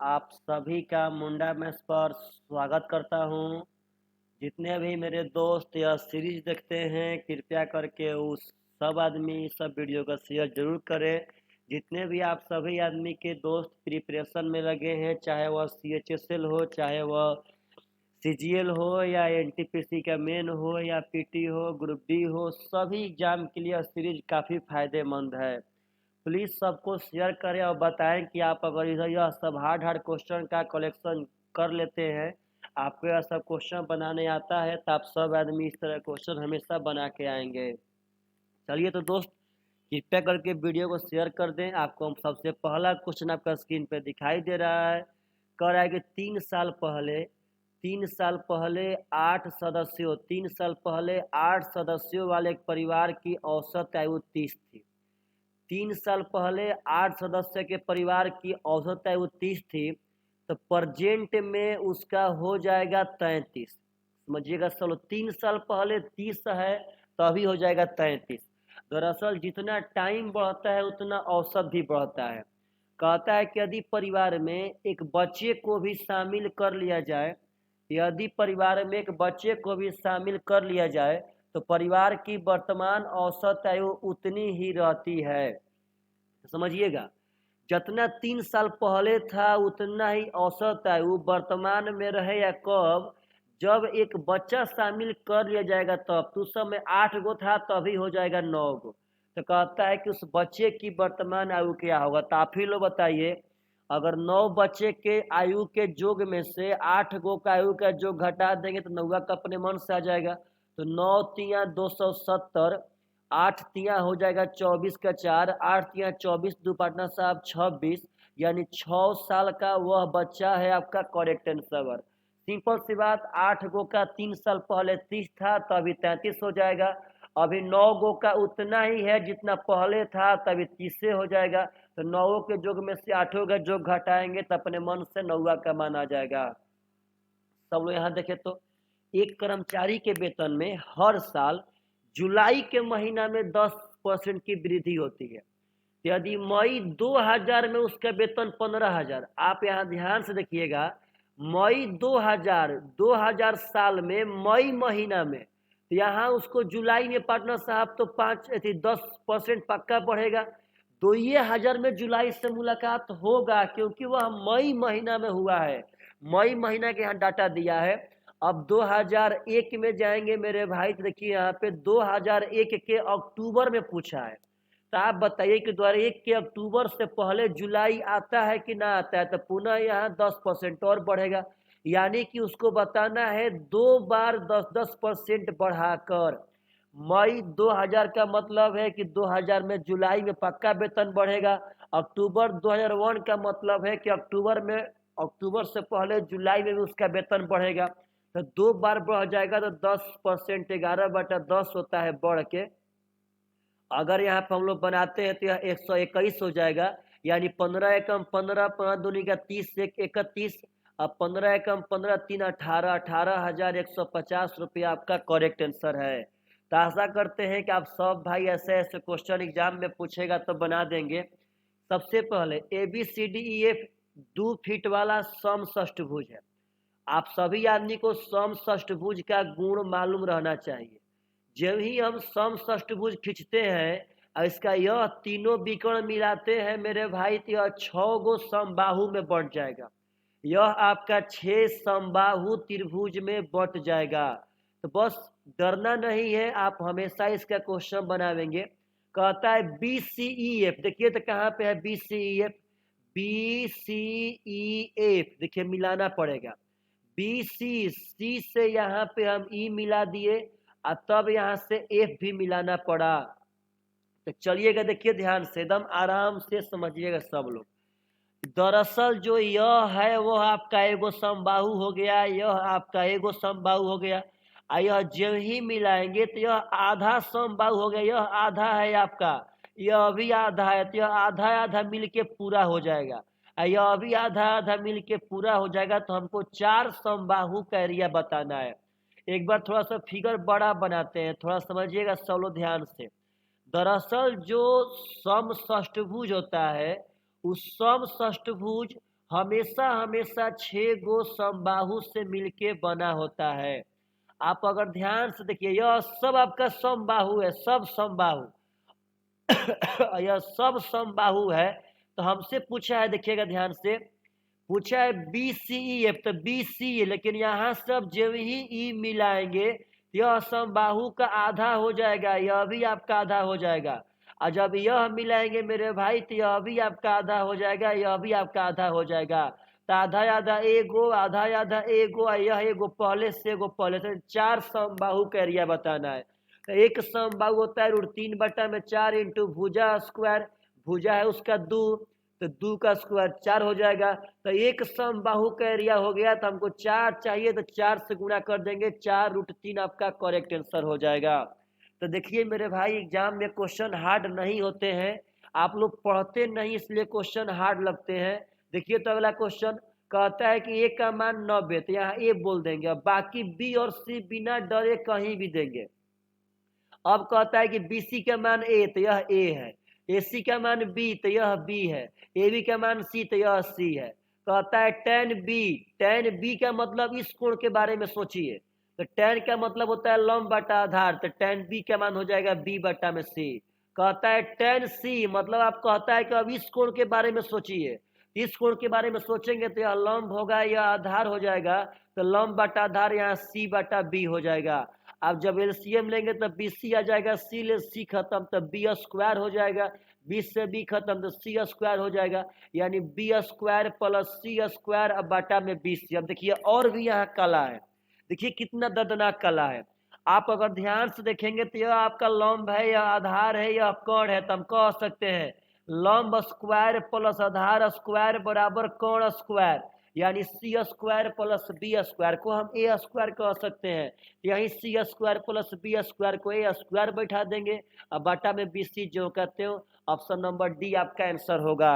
आप सभी का मुंडा मैथ्स पर स्वागत करता हूं। जितने भी मेरे दोस्त यह सीरीज देखते हैं कृपया करके उस सब आदमी सब वीडियो का शेयर जरूर करें। जितने भी आप सभी आदमी के दोस्त प्रिपरेशन में लगे हैं, चाहे वह CHSL हो, चाहे वह CGL हो, या NTPC का मेन हो, या PT हो, ग्रुप D हो, सभी एग्जाम के लिए यह सीरीज काफ़ी फायदेमंद है। प्लीज़ सबको शेयर करें और बताएं कि आप अगर इधर यह सब हार्ड हार्ड क्वेश्चन का कलेक्शन कर लेते हैं, आपको यह सब क्वेश्चन बनाने आता है, तो आप सब आदमी इस तरह क्वेश्चन हमेशा बना के आएंगे। चलिए तो दोस्त, कृपया करके वीडियो को शेयर कर दें। आपको हम सबसे पहला क्वेश्चन आपका स्क्रीन पे दिखाई दे रहा है। कह रहा है कि 3 साल पहले 8 सदस्यों वाले एक परिवार की औसत आयु 30 थी। 3 साल पहले 8 सदस्य के परिवार की औसत आयु 30 थी, तो प्रजेंट में उसका हो जाएगा 33। समझिएगा, चलो 3 साल पहले 30 है तो अभी हो जाएगा 33। दरअसल जितना टाइम बढ़ता है उतना औसत भी बढ़ता है। कहता है कि यदि परिवार में एक बच्चे को भी शामिल कर लिया जाए, तो परिवार की वर्तमान औसत आयु उतनी ही रहती है। समझिएगा, जितना 3 साल पहले था उतना ही औसत आयु वर्तमान में रहे या कब, जब एक बच्चा शामिल कर लिया जाएगा तब। तो उस समय 8 गो था, तभी हो जाएगा 9 गो। तो कहता है कि उस बच्चे की वर्तमान आयु क्या होगा। तो आप ही लोग बताइए, अगर 9 बच्चे के आयु के जोग में से 8 गो का आयु का जोग घटा देंगे तो 9 का अपने मन से आ जाएगा। तो 9 तिया 270, 8 तिया हो जाएगा 24 का 4, 8 तिया 24, दो पार्टनर साहब 26, यानी 6 साल का वह बच्चा है आपका करेक्ट आंसर। सिंपल सी बात, 8 गो का 3 साल पहले 30 था, तो अभी 33 हो जाएगा। अभी 9 गो का उतना ही है जितना पहले था, तभी 30 से हो जाएगा। तो 9 के जोग में से 8 का जोग घटाएंगे तो अपने मन से 9 का मान आ जाएगा। सब लोग यहाँ देखे तो एक कर्मचारी के वेतन में हर साल जुलाई के महीना में 10% की वृद्धि होती है। यदि मई 2000 में उसका वेतन 15,000, आप यहाँ ध्यान से देखिएगा, मई 2000 साल में मई महीना में, यहाँ उसको जुलाई में पार्टनर साहब तो 10% पक्का बढ़ेगा। 2000 में जुलाई से मुलाकात होगा क्योंकि वह मई महीना में हुआ है। मई महीना के यहाँ डाटा दिया है। अब 2001 में जाएंगे मेरे भाई, तो देखिए यहाँ पे 2001 के अक्टूबर में पूछा है। तो आप बताइए कि 2001 के अक्टूबर से पहले जुलाई आता है कि ना आता है। तो पुनः यहाँ 10% और बढ़ेगा, यानी कि उसको बताना है 2 बार 10% बढ़ाकर। मई 2000 का मतलब है कि 2000 में जुलाई में पक्का वेतन बढ़ेगा। अक्टूबर 2001 का मतलब है कि अक्टूबर से पहले जुलाई में भी उसका वेतन बढ़ेगा। तो 2 बार बढ़ जाएगा तो 10%, 11/10 होता है बढ़ के। अगर यहाँ पर हम लोग बनाते हैं तो यह 121 हो जाएगा, यानी 15 एकम 15, 5 दूनी का 30 से 31। अब 15 एकम 15, 3 18, 18,150 रुपया आपका करेक्ट आंसर है। तो आशा करते हैं कि आप सब भाई ऐसे ऐसे क्वेश्चन एग्जाम में पूछेगा तो बना देंगे। सबसे पहले ABCDEF 2 फीट वाला समषष्ठभुज है। आप सभी आदमी को समषष्ठभुज का गुण मालूम रहना चाहिए। जब ही हम समषष्ठभुज खींचते हैं और इसका यह तीनों विकर्ण मिलाते हैं मेरे भाई, तो यह 6 गो समबाहु में बंट जाएगा। यह आपका 6 समबाहु त्रिभुज में बंट जाएगा। तो बस डरना नहीं है, आप हमेशा इसका क्वेश्चन बनाएंगे। कहता है BCEF, देखिए तो कहाँ पे है BCEF। BCEF देखिए मिलाना पड़ेगा। सी से यहाँ पे हम ई मिला दिए और तब यहाँ से एफ भी मिलाना पड़ा। तो चलिएगा, देखिए ध्यान से, एकदम आराम से समझिएगा सब लोग। दरअसल जो यह है वो आपका एगो समबाहु हो गया, यह आपका एगो समबाहु हो गया। यह जब ही मिलाएंगे तो यह आधा समबाहु हो गया, यह आधा है आपका, यह भी आधा है, तो यह आधा आधा मिलके पूरा हो जाएगा। यह अभी आधा आधा मिलके पूरा हो जाएगा। तो हमको 4 समबाहु का एरिया बताना है। एक बार थोड़ा सा फिगर बड़ा बनाते हैं, थोड़ा समझिएगा सब लोग ध्यान से। दरअसल जो समषष्ठभुज होता है, उस समषष्ठभुज हमेशा हमेशा 6 गो समबाहु से मिलके बना होता है। आप अगर ध्यान से देखिए, यह सब आपका समबाहु है, सब समबाहु यह सब समबाहु है। तो हमसे पूछा है, देखिएगा ध्यान से, पूछा है बी सी ई एफ, तो बी सी है, लेकिन यहाँ सब जब ही ई मिलाएंगे यह समबाहु का आधा हो जाएगा, यह भी आपका आधा हो जाएगा। और जब यह मिलाएंगे मेरे भाई तो यह भी आपका आधा हो जाएगा, यह भी आपका आधा हो जाएगा। तो आधा आधा एगो, आधा आधा एगो, यह एगो पहले से एगो पहले से, 4 समबाहु का एरिया बताना है। तो एक समबाहु होता है √3/4 इंटू भुजा स्क्वायर, भुजा है उसका 2, तो 2 का स्क्वायर 4 हो जाएगा। तो एक समबाहु का एरिया हो गया। तो हमको 4 चाहिए तो 4 से गुणा कर देंगे, 4√3 आपका करेक्ट आंसर हो जाएगा। तो देखिए मेरे भाई, एग्जाम में क्वेश्चन हार्ड नहीं होते हैं, आप लोग पढ़ते नहीं इसलिए क्वेश्चन हार्ड लगते हैं। देखिए तो अगला क्वेश्चन कहता है कि ए का मान 90, तो यहाँ ए बोल देंगे, और बाकी बी और सी बिना डरे कहीं भी देंगे। अब कहता है कि बी सी का मान ए, तो यह ए है, ए सी का मान बी, तो यह बी है, ए बी का मान सी, तो यह सी है। कहता है tan बी का मतलब इस कोण के बारे में सोचिए। तो tan का मतलब होता है लंब बटा आधार, तो tan बी का मान हो जाएगा बी बटा में सी। कहता है tan सी मतलब आप कहता है कि अब इस कोण के बारे में सोचिए, इस कोण के बारे में सोचेंगे तो यह लंब होगा, यह आधार हो जाएगा, तो लंब बटा आधार यहाँ सी बटा बी हो जाएगा। आप जब एलसीएम लेंगे तो बी सी आ जाएगा, सी ले सी खत्म तो बी स्क्वायर हो जाएगा, 20 से बी खत्म तो सी स्क्वायर हो जाएगा, यानी बी स्क्वायर प्लस सी स्क्वायर अब बाटा में 20। अब देखिए और भी यहाँ कला है, देखिए कितना दर्दनाक कला है। आप अगर ध्यान से देखेंगे तो यह आपका लंब है, यह आधार है, यह कोण है, तो हम कह सकते हैं लंब स्क्वायर प्लस आधार स्क्वायर बराबर कोण स्क्वायर, यानी सी स्क्वायर प्लस बी स्क्वायर को हम ए स्क्वायर कह सकते हैं। यही सी स्क्वायर प्लस बी स्क्वायर को ए स्क्वायर बैठा देंगे, अब बाटा में बी सी जो कहते हो, ऑप्शन नंबर डी आपका आंसर होगा।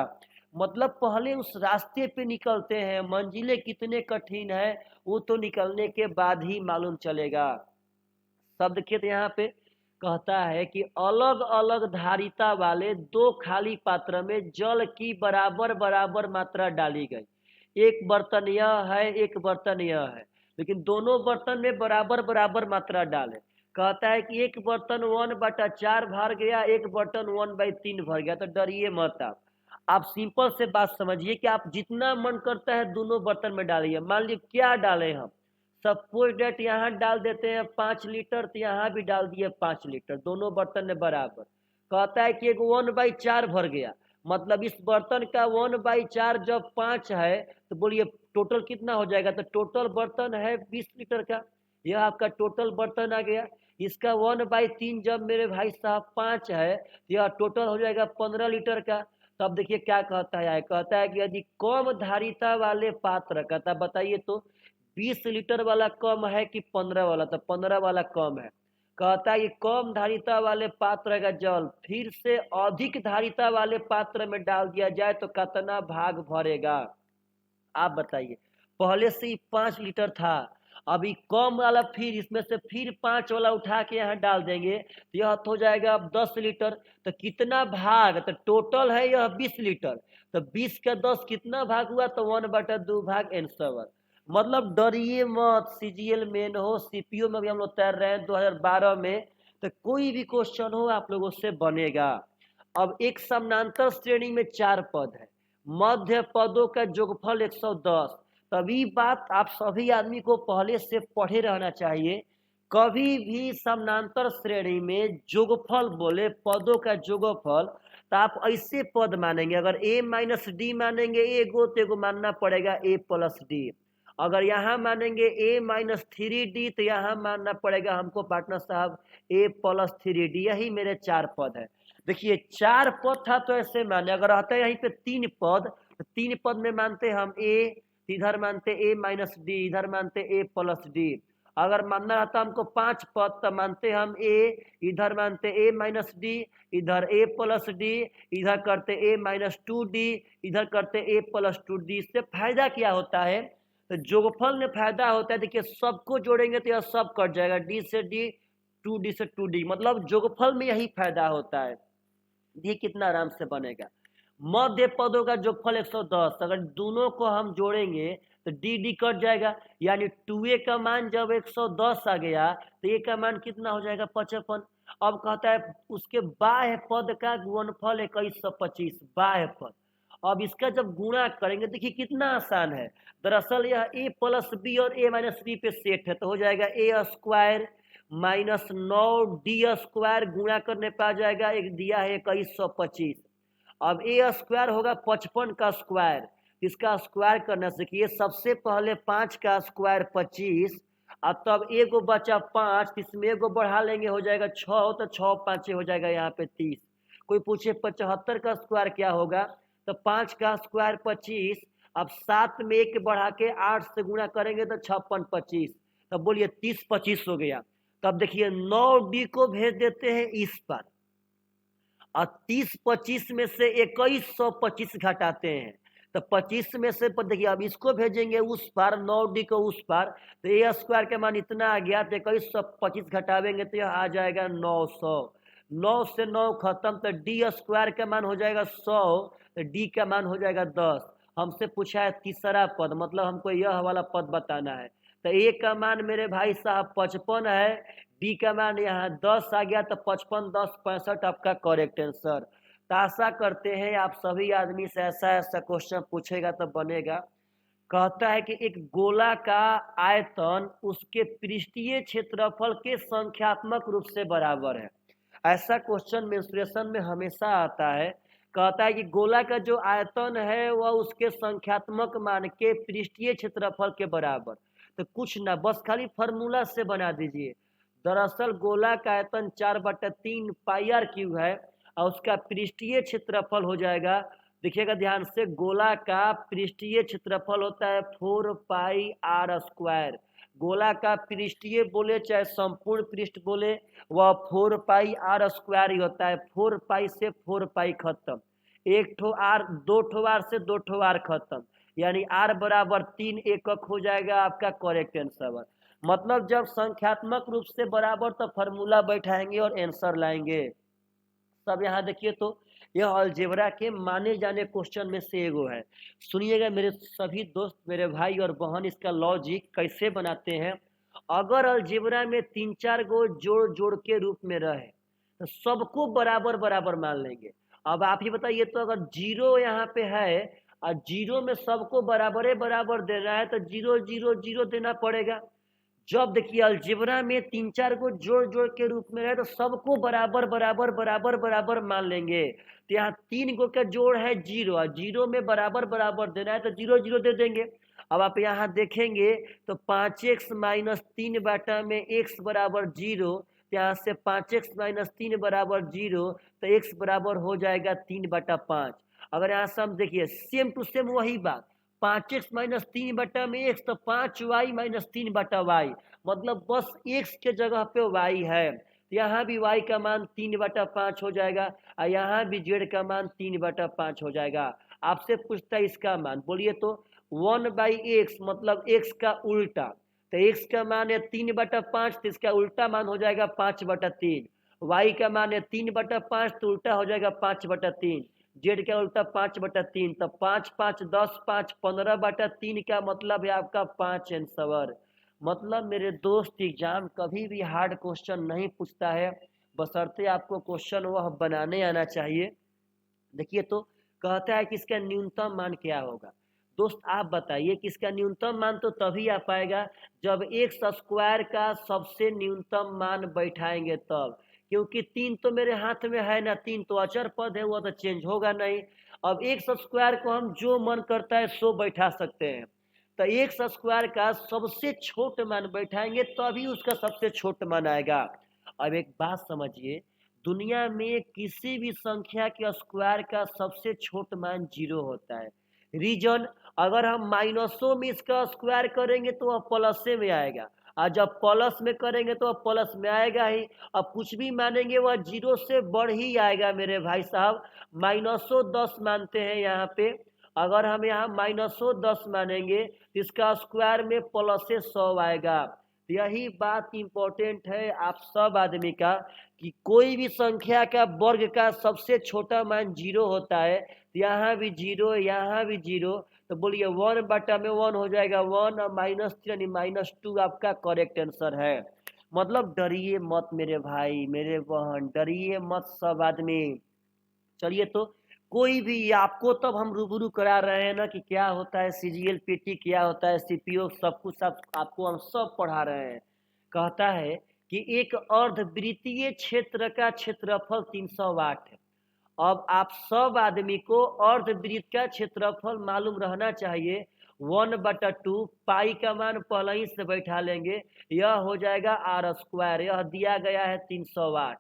मतलब पहले उस रास्ते पे निकलते हैं, मंजिलें कितने कठिन है वो तो निकलने के बाद ही मालूम चलेगा। सब देखिए तो यहाँ पे कहता है कि अलग अलग धारिता वाले 2 खाली पात्र में जल की बराबर बराबर मात्रा डाली गई। एक बर्तन यह है, एक बर्तन यह है, लेकिन दोनों बर्तन में बराबर बराबर मात्रा डालें। कहता है कि एक बर्तन 1/4 भर गया, एक बर्तन 1/3 भर गया, तो डरिए मत। आप सिंपल से बात समझिए कि आप जितना मन करता है दोनों बर्तन में डालिए। मान लीजिए क्या डालें हम, सपोज डेट यहाँ डाल देते हैं 5 लीटर, तो यहाँ भी डाल दिए 5 लीटर, दोनों बर्तन में बराबर। कहता है कि एक 1/4 भर गया, मतलब इस बर्तन का 1/4 जब 5 है तो बोलिए टोटल कितना हो जाएगा, तो टोटल बर्तन है 20 लीटर का, यह आपका टोटल बर्तन आ गया। इसका 1/3 जब मेरे भाई साहब 5 है, यह टोटल हो जाएगा 15 लीटर का। तब देखिए क्या कहता है, कहता है कि यदि कम धारिता वाले पात्र, कहता बताइए तो 20 लीटर वाला कम है कि 15 वाला, तो 15 वाला कम है। कहता है कि कम धारिता वाले पात्र का जल फिर से अधिक धारिता वाले पात्र में डाल दिया जाए तो कितना भाग भरेगा, आप बताइए। पहले से ही 5 लीटर था, अभी कम वाला फिर इसमें से फिर 5 वाला उठा के यहाँ डाल देंगे तो यह हो जाएगा अब 10 लीटर। तो कितना भाग, तो टोटल है यह 20 लीटर, तो 20 का 10 कितना भाग हुआ, तो 1/2 भाग आंसर। मतलब डरिए मत, सीजीएल मेन हो सीपीओ में भी हम लोग तैर रहे हैं 2012 में, तो कोई भी क्वेश्चन हो आप लोगों से बनेगा। अब एक समानांतर श्रेणी में 4 पद है, मध्य पदों का जोगफल 110। तभी बात आप सभी आदमी को पहले से पढ़े रहना चाहिए। कभी भी समानांतर श्रेणी में जोगफल बोले पदों का जोगफल, तो आप ऐसे पद मानेंगे, अगर a माइनस डी मानेंगे एगो तो एगो मानना पड़ेगा a प्लस डी, अगर यहाँ मानेंगे a माइनस 3d तो यहाँ मानना पड़ेगा हमको पार्टनर साहब a प्लस 3d। यही मेरे 4 पद है। देखिए 4 पद था तो ऐसे माने, अगर रहता है यहीं पे 3 पद तो 3 पद में मानते हम a, इधर मानते a माइनस डी, इधर मानते a प्लस डी। अगर मानना रहता हमको 5 पद तो मानते हम a, इधर मानते a माइनस डी, इधर a प्लस डी, इधर करते a माइनस 2d, इधर करते a प्लस 2d। इससे फायदा क्या होता है, तो जोगफल में फायदा होता है, देखिए सबको जोड़ेंगे तो यह सब कट जाएगा, डी से डी, 2d से 2d, मतलब जोगफल में यही फायदा होता है। ये कितना आराम से बनेगा। मध्य पदों का जोगफल 110, अगर दोनों को हम जोड़ेंगे तो डी डी कट जाएगा, यानी 2a का मान जब 110 आ गया तो a का मान कितना हो जाएगा 55। अब कहता है उसके बाह्य पद का गुणनफल 2125, बाह्य पद। अब इसका जब गुणा करेंगे देखिए कितना आसान है, दरअसल यह a प्लस बी और a माइनस बी पे सेट है, तो हो जाएगा a square minus 9d square, गुणा करने पे आ जाएगा, एक दिया है 2125। अब a स्क्वायर होगा 55 का स्क्वायर, इसका स्क्वायर करना सीखिए, सबसे पहले 5 का स्क्वायर 25, अब तब एगो बचा 5, इसमें एगो बढ़ा लेंगे हो जाएगा 6, तो 6 5 हो जाएगा यहाँ पे 30। कोई पूछे 75 का स्क्वायर क्या होगा, तो 5 का स्क्वायर 25, अब 7 में 1 बढ़ा के 8 से गुणा करेंगे तो 56 25, तब बोलिए 30 25 हो गया। तब देखिए 9d को भेज देते हैं इस पर, और 30 25 में से 2125 घटाते हैं, तो 25 में से देखिए अब इसको भेजेंगे उस पार, 9d को उस पार, तो ए स्क्वायर का मान इतना आ गया, तो 2125 घटावेंगे तो यह आ जाएगा 900। 9 से 9 खत्म, तो डी स्क्वायर का मान हो जाएगा 100, तो डी का मान हो जाएगा 10। हमसे पूछा है तीसरा पद, मतलब हमको यह वाला पद बताना है, तो ए का मान मेरे भाई साहब 55 है, डी का मान यहाँ 10 आ गया, तो 55 10 65 आपका करेक्ट आंसर। तो आशा करते हैं आप सभी आदमी से ऐसा ऐसा क्वेश्चन पूछेगा तो बनेगा। कहता है कि एक गोला का आयतन उसके पृष्ठीय क्षेत्रफल के संख्यात्मक रूप से बराबर है। ऐसा क्वेश्चन मेंसुरेशन में हमेशा आता है। कहता है कि गोला का जो आयतन है वह उसके संख्यात्मक मान के पृष्ठीय क्षेत्रफल के बराबर, तो कुछ ना, बस खाली फार्मूला से बना दीजिए। दरअसल गोला का आयतन 4/3 पाई आर क्यूब है, और उसका पृष्ठीय क्षेत्रफल हो जाएगा, देखिएगा ध्यान से, गोला का पृष्ठीय क्षेत्रफल होता है 4 पाई आर स्क्वायर। गोला का पृष्ठीय बोले चाहे संपूर्ण पृष्ठ बोले, वह 4 पाई आर स्क्वायर ही होता है। 4 पाई से 4 पाई खत्म, एक ठो आर, दो ठो आर से दो ठो आर खत्म, यानी आर बराबर 3 एकक हो जाएगा आपका करेक्ट आंसर। मतलब जब संख्यात्मक रूप से बराबर तो फार्मूला बैठाएंगे और आंसर लाएंगे। सब यहाँ देखिए, तो यह अलजेब्रा के माने जाने क्वेश्चन में से एगो है। सुनिएगा मेरे सभी दोस्त, मेरे भाई और बहन, इसका लॉजिक कैसे बनाते हैं। अगर अलजेब्रा में 3-4 गो जोड़ जोड़ के रूप में रहे तो सबको बराबर बराबर मान लेंगे। अब आप ही बताइए, तो अगर 0 यहाँ पे है और 0 में सबको बराबर बराबर देना है तो 0 0 0 देना पड़ेगा। जब देखिए अलजेब्रा में 3-4 को जोड़ जोड़ के रूप में रहे तो सबको बराबर बराबर बराबर बराबर मान लेंगे। तो यहाँ 3 गो का जोड़ है 0, और 0 में बराबर बराबर देना है तो 0 0 दे देंगे। अब आप यहाँ देखेंगे तो 5x माइनस 3 बाटा में x बराबर 0, यहाँ से 5x माइनस 3 बराबर 0, तो x बराबर हो जाएगा 3/5। अगर यहाँ से हम देखिए सेम टू सेम वही बात, 5x माइनस 3 बटा में x, तो 5y माइनस 3 बटा वाई, मतलब बस x के जगह पे y है। यहाँ भी y का मान 3/5 हो जाएगा, और यहाँ भी z का मान 3/5 हो जाएगा। आपसे पूछता है इसका मान, बोलिए तो 1/x मतलब x का उल्टा, तो x का मान है 3/5, तो इसका उल्टा मान हो जाएगा 5/3। y का मान है 3/5, तो उल्टा हो जाएगा 5/3। जेड का उल्टा 5/3, तो 5 5 10 5 15/3 का मतलब है आपका 5 आंसर। मतलब मेरे दोस्त एग्जाम कभी भी हार्ड क्वेश्चन नहीं पूछता है, बशर्ते आपको क्वेश्चन वह बनाने आना चाहिए। देखिए तो कहता है कि इसका न्यूनतम मान क्या होगा। दोस्त आप बताइए कि इसका न्यूनतम मान तो तभी आ पाएगा जब एक्स स्क्वायर का सबसे न्यूनतम मान बैठाएंगे तब, क्योंकि 3 तो मेरे हाथ में है ना, 3 तो अचर पद है, वो तो चेंज होगा नहीं। अब एक्स स्क्वायर को हम जो मन करता है सो बैठा सकते हैं, तो एक्स स्क्वायर का सबसे छोट मान बैठाएंगे तभी उसका सबसे छोट मान आएगा। अब एक बात समझिए, दुनिया में किसी भी संख्या के स्क्वायर का सबसे छोट मान 0 होता है। रीजन, अगर हम माइनसों में इसका स्क्वायर करेंगे तो वह प्लस में आएगा, और जब प्लस में करेंगे तो वह प्लस में आएगा ही। अब कुछ भी मानेंगे वह 0 से बढ़ ही आएगा मेरे भाई साहब। -10 मानते हैं यहाँ पे, अगर हम यहाँ -10 मानेंगे तो इसका स्क्वायर में +100 आएगा। यही बात इम्पोर्टेंट है आप सब आदमी का कि कोई भी संख्या का वर्ग का सबसे छोटा मान 0 होता है, यहाँ भी 0, यहाँ भी 0, तो बोलिए 1/1 हो जाएगा 1 और -3 यानी -2 आपका करेक्ट आंसर है। मतलब डरिए मत मेरे भाई मेरे बहन, डरिए मत सब आदमी। चलिए तो कोई भी आपको तब हम रूबरू करा रहे हैं ना कि क्या होता है सीजीएल पीटी, क्या होता है सीपीओ, सब कुछ सब आपको हम सब पढ़ा रहे हैं। कहता है कि एक अर्धवृत्तीय क्षेत्र का क्षेत्रफल 308 है। अब आप सब आदमी को अर्धवृत्त का क्षेत्रफल मालूम रहना चाहिए। 1/2 पाई का मान पहले ही से बैठा लेंगे, यह हो जाएगा r², यह दिया गया है 308।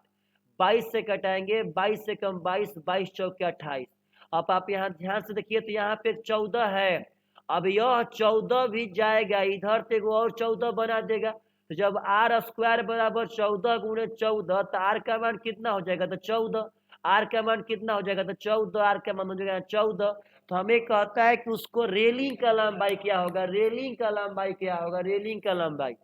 22 से कटाएंगे, 22 से कम 22, 22 चौके 28। अब आप यहाँ ध्यान से देखिए तो यहाँ पे 14 है। अब यह 14 भी जाएगा इधर से, एगो और 14 बना देगा। तो जब r² बराबर 14 गुणे 14, तो r का मान कितना हो जाएगा, तो 14। r का मान कितना हो जाएगा, तो 14, r का मान हो जाएगा 14। तो हमें कहता है कि उसको रेलिंग का लंबाई क्या होगा, रेलिंग का लंबाई क्या होगा, रेलिंग का लंबाई।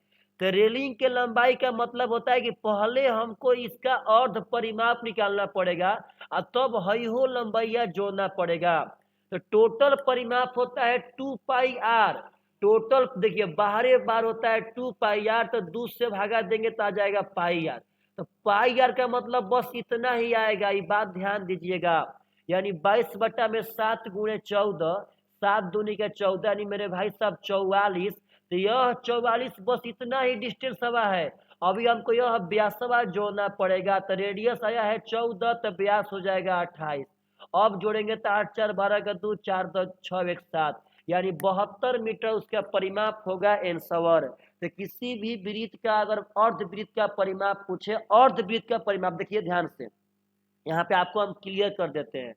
तो रेलिंग के लंबाई का मतलब होता है कि पहले हमको इसका अर्ध परिमाप निकालना पड़ेगा और तब हई हो लंबाइया जोड़ना पड़ेगा। तो टोटल परिमाप होता है 2πr। टोटल देखिए बाहरे बार होता है 2πr, तो 2 से भागा देंगे तो आ जाएगा πr। तो πr का मतलब बस इतना ही आएगा, ये बात ध्यान दीजिएगा। यानी 22/7 गुणे 14, 7 दूनी का 14 यानी मेरे भाई साहब 44। तो यह 44 बस इतना ही डिस्टेंस हवा है। अभी हमको यह व्यासवा जोड़ना पड़ेगा। तो रेडियस आया है 14, तो व्यास हो जाएगा 28। अब जोड़ेंगे तो 8 4 12 का 2, 4 2 6 1 7, यानी 72 मीटर उसका परिमाप होगा आंसर। तो किसी भी वृत्त का अगर अर्धवृत्त का परिमाप पूछे, अर्धवृत्त का परिमाप देखिए ध्यान से, यहाँ पे आपको हम क्लियर कर देते हैं।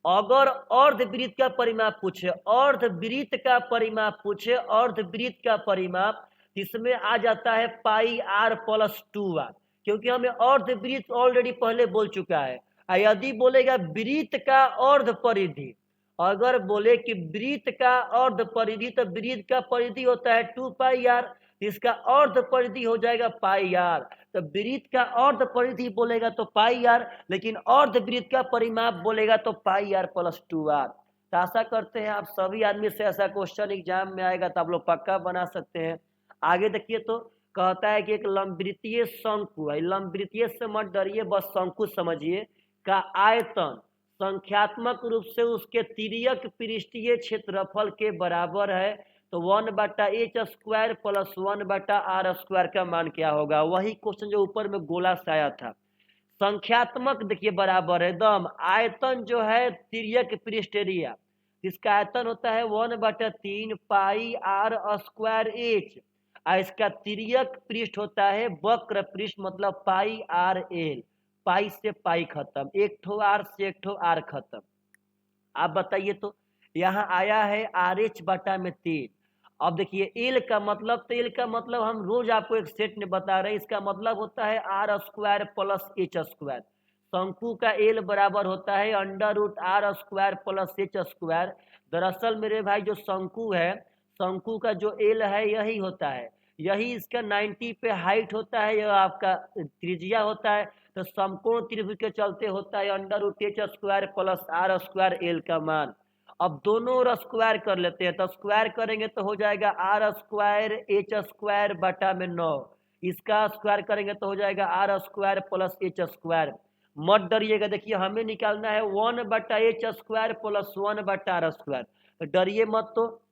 अगर अर्धवृत्त का परिमाप पूछे, अर्धवृत्त का परिमाप पूछे, अर्धवृत्त का परिमाप, इसमें आ जाता है πr + 2r, क्योंकि हमें अर्धवृत्त ऑलरेडी पहले बोल चुका है। यदि बोलेगा वृत्त का अर्ध परिधि, अगर बोले कि वृत्त का अर्ध परिधि, तो वृत्त का परिधि होता है 2πr, इसका अर्ध परिधि हो जाएगा πr। तो वृत्त का अर्ध परिधि बोलेगा तो πr, लेकिन अर्धवृत्त का परिमाप बोलेगा तो πr + 2r। तो आशा करते हैं आप सभी आदमी से ऐसा क्वेश्चन एग्जाम में आएगा तो आप लोग पक्का बना सकते हैं। आगे देखिए तो कहता है कि एक लंबवृत्तीय शंकु है, लंबवृत्तीय से मत डरिए, बस शंकु समझिए, का आयतन संख्यात्मक रूप से उसके तिर्यक पृष्ठीय क्षेत्रफल के बराबर है। तो 1/h² + 1/r² का मान क्या होगा, वही क्वेश्चन जो ऊपर में गोला से आया था। संख्यात्मक देखिए बराबर है दम, आयतन जो है तिर्यक पृष्ठ एरिया, इसका आयतन होता है 1/3 πr²h, और इसका तिर्यक पृष्ठ होता है वक्र पृष्ठ, मतलब πrl, पाई से पाई खत्म, एक ठो आर से एक ठो आर खत्म। आप बताइए तो यहाँ आया है RH/3। अब देखिए एल का मतलब, तो एल का मतलब हम रोज आपको एक सेट में बता रहे हैं, इसका मतलब होता है r² + h²। शंकु का एल बराबर होता है √r² + h²। दरअसल मेरे भाई जो शंकु है, शंकु का जो एल है यही होता है, यही इसका 90 पे हाइट होता है, यह आपका त्रिज्या होता है। तो समकोण त्रिभुज के चलते होता है √h² + r² का मान। अब दोनों स्क्वायर कर लेते हैं, तो स्क्वायर करेंगे तो हो जाएगा r²h²/9, इसका स्क्वायर करेंगे तो हो जाएगा r² + h²। मत डरिएगा, देखिए हमें निकालना है 1/h² + 1/r²। तो डरिए मत, तो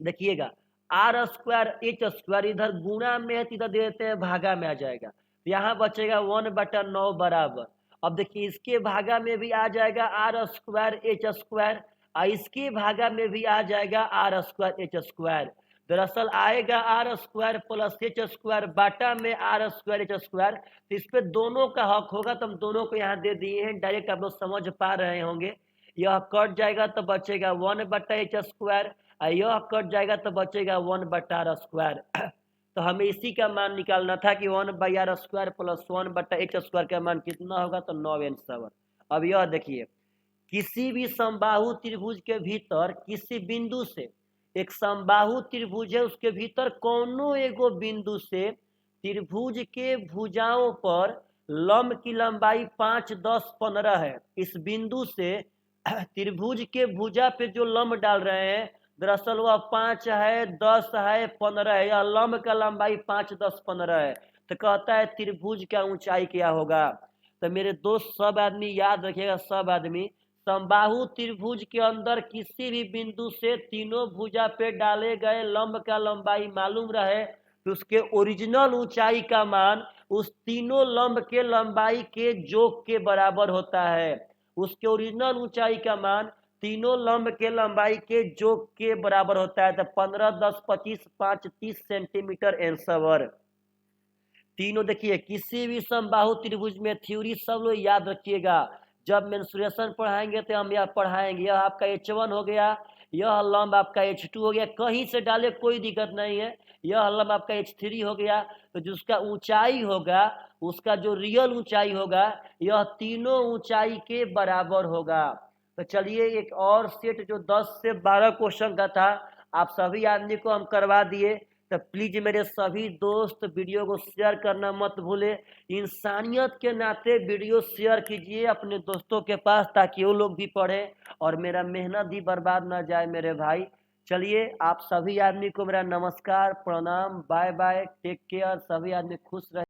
देखिएगा r²h² इधर गुणा में है तो इधर दे देते हैं भागा में आ जाएगा, यहाँ बचेगा 1/9 बराबर। अब देखिए इसके भागा में भी आ जाएगा r²h², और इसके भागा में भी आ जाएगा r²h²। दरअसल आएगा r² + h² बाटा में r²h², तो इस पे दोनों का हक होगा, तो हम दोनों को यहाँ दे दिए हैं, डायरेक्ट आप लोग समझ पा रहे होंगे। यह कट जाएगा तो बचेगा 1/h², और यह कट जाएगा तो बचेगा 1/r²। तो हमें इसी का मान निकालना था कि 1/r² + 1/h² का मान कितना होगा, तो 9 आंसर। अब यह देखिए, किसी भी समबाहु त्रिभुज के भीतर किसी बिंदु से एक समबाहु त्रिभुज है, उसके भीतर कौनो एगो बिंदु से त्रिभुज के भुजाओं पर लंब की लंबाई 5, 10, 15 है। इस बिंदु से त्रिभुज के भुजा पे जो लंब डाल रहे हैं, दरअसल वह 5 है, 10 है, 15 है। यह लंब का लंबाई 5, 10, 15 है। तो कहता है त्रिभुज का ऊंचाई क्या होगा। तो मेरे दोस्त सब आदमी याद रखिएगा, सब आदमी, समबाहु त्रिभुज के अंदर किसी भी बिंदु से तीनों भुजा पे डाले गए लंब का लंबाई मालूम रहे तो उसके ओरिजिनल ऊंचाई का मान उस तीनों लंब के लंबाई के जोग के बराबर होता है। उसके ओरिजिनल ऊंचाई का मान तीनों लंब के लंबाई के जोग के बराबर होता है। तो 15, 10, 25, 5, 30 सेंटीमीटर एंसवर। तीनों देखिए, किसी भी समबाहु त्रिभुज में थ्योरी सब लोग याद रखिएगा। जब मेंसुरेशन पढ़ाएंगे तो हम यह पढ़ाएंगे, यह आपका H1 हो गया, यह लंब आपका H2 हो गया, कहीं से डाले कोई दिक्कत नहीं है। यह लंब आपका H3 हो गया। तो जिसका ऊंचाई होगा, उसका जो रियल ऊंचाई होगा, यह तीनों ऊंचाई के बराबर होगा। तो चलिए एक और सेट जो 10 से 12 क्वेश्चन का था, आप सभी आदमी को हम करवा दिए। तो प्लीज मेरे सभी दोस्त वीडियो को शेयर करना मत भूले। इंसानियत के नाते वीडियो शेयर कीजिए अपने दोस्तों के पास, ताकि वो लोग भी पढ़ें और मेरा मेहनत भी बर्बाद ना जाए मेरे भाई। चलिए आप सभी आदमी को मेरा नमस्कार, प्रणाम, बाय बाय, टेक केयर। सभी आदमी खुश रहे।